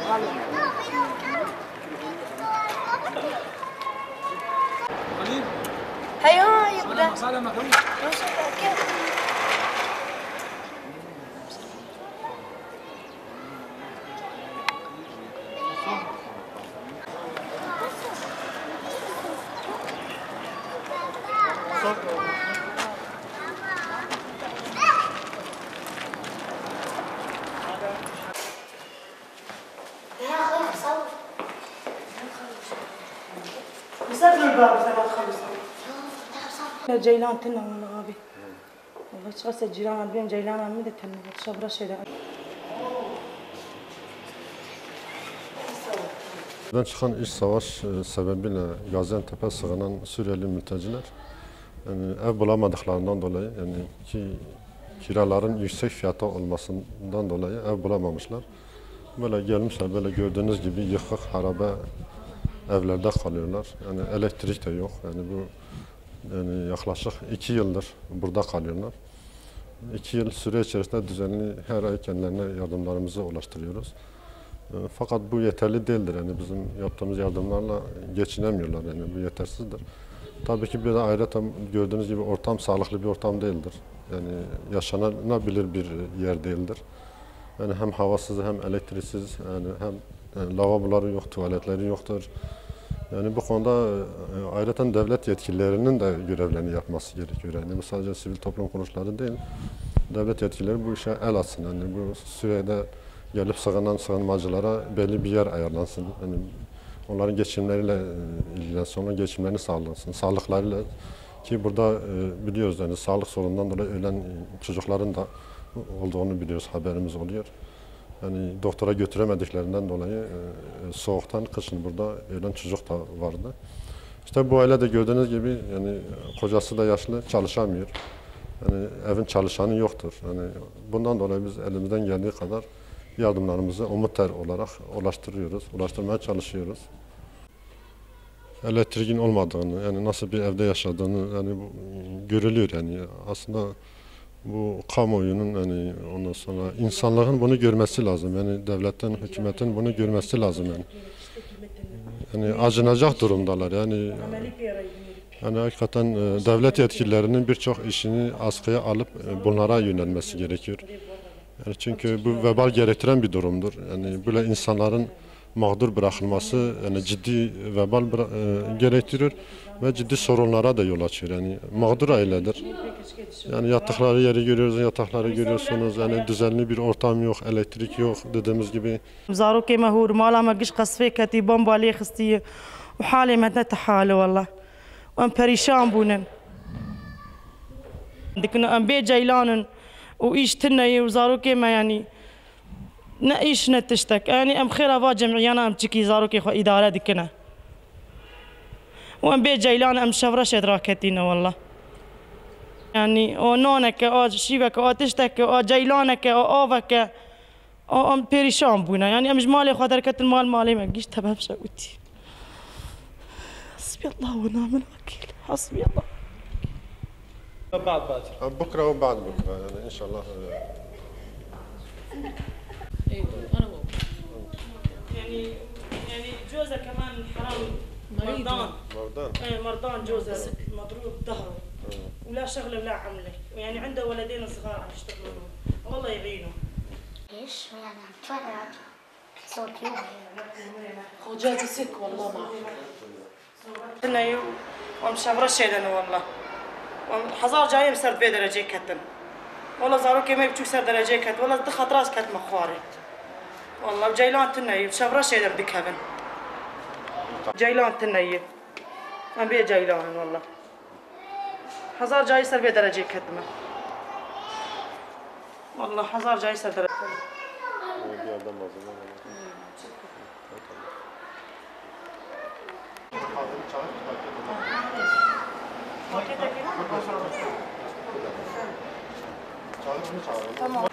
هيا يا بدا سلامة مسافر الباب إذا ما تخلصوا. جيلان تنا والله غابي. والله شخص الجيران بين جيلان عمدة تنا تشبر شيء. Ben çıkan iç savaş sebebiyle Gaziantep'e sığınan Suriyeli mülteciler yani ev bulamadıklarından dolayı yani kiraların yüksek fiyata olmasından dolayı ev bulamamışlar. Böyle gelmişler böyle gördüğünüz gibi yıkık harabe evlerde kalıyorlar. Yani elektrik de yok. Yani bu yani yaklaşık 2 yıldır burada kalıyorlar. 2 yıl süre içerisinde düzenli her ay kendilerine yardımlarımızı ulaştırıyoruz. Fakat bu yeterli değildir. Yani bizim yaptığımız yardımlarla geçinemiyorlar. Yani bu yetersizdir. Tabii ki bir de ayrıca gördüğünüz gibi ortam sağlıklı bir ortam değildir. Yani yaşanabilir bir yer değildir. Yani hem havasız hem elektriksiz, yani hem lavaboları yok, tuvaletleri yoktur. Yani bu konuda ayrıca devlet yetkililerinin de görevlerini yapması gerekiyor. Yani bu sadece sivil toplum kuruluşları değil, devlet yetkilileri bu işe el atsın. Yani bu sürede gelip sığınan sığınmacılara belli bir yer ayarlansın. Yani onların geçimleriyle ilgilensin, onların geçimlerini sağlansın, sağlıklarıyla ki burada biliyoruz yani sağlık sorunundan dolayı ölen çocukların da olduğunu biliyoruz, haberimiz oluyor. Yani doktora götüremediklerinden dolayı soğuktan kışın burada ölen çocuk da vardı. İşte bu aile de gördüğünüz gibi yani kocası da yaşlı, çalışamıyor. Yani evin çalışanı yoktur. Yani bundan dolayı biz elimizden geldiği kadar yardımlarımızı umutlar olarak ulaştırmaya çalışıyoruz. Elektriğin olmadığını, yani nasıl bir evde yaşadığını yani görülüyor yani aslında bu kamuoyunun yani ondan sonra insanların bunu görmesi lazım yani devletten, hükümetin bunu görmesi lazım yani. Yani acınacak durumdalar yani. Yani hakikaten devlet yetkililerinin birçok işini askıya alıp bunlara yönelmesi gerekiyor. Yani çünkü bu vebal gerektiren bir durumdur. Yani böyle insanların mağdur bırakılması yani ciddi vebal gerektiriyor ve ciddi sorunlara da yol açıyor. Yani mağdur ailedir. Yani yattıkları yeri görüyoruz, yatakları görüyorsunuz. Yani düzenli bir ortam yok, elektrik yok dediğimiz gibi. زاروكي مهور مالا ما قش قصفي كتي بومب عليه خستي وحالي ما نتحاله والله وام بريشان بونن دكنا ام بي جيلانن وإيش تناي وزاروكي ما يعني نعيش نتشتك يعني ام خير افا جمعيانا ام تشكي زاروكي خو اداره دكنا وام بي جيلان ام شفره شدراكتينا والله يعني او نونك او شيفك او تشتك او جيلانك او اوفك او ام بريشان بونا يعني ام جمالي خاطر كت المال مالي ما قيش تبها بشوتي حسبي الله ونعم الوكيل حسبي الله بعد باكر بكره وبعد بكره يعني ان شاء الله. انا هو يعني جوزها كمان حرام مرضان ايه مرضان جوزها مضروب ظهره ولا شغله ولا عمله يعني عنده ولدين صغار عم يشتغلون والله يعينه. ايش يعني عم تفرج صوت يوم وجازي سك والله ما انا ومشابره شيلنا والله حزار جاي مسر في درجه كتن والله زاروكي ما بتشوف سر درجه كت والله دخلت راس كت مخواري والله جيلان تناي شابره شيلنا بدك هبن جيلان تناي ما بي جيلان والله حزار جاي سر في درجه كتمه والله حزار جاي سر درجه Tamam.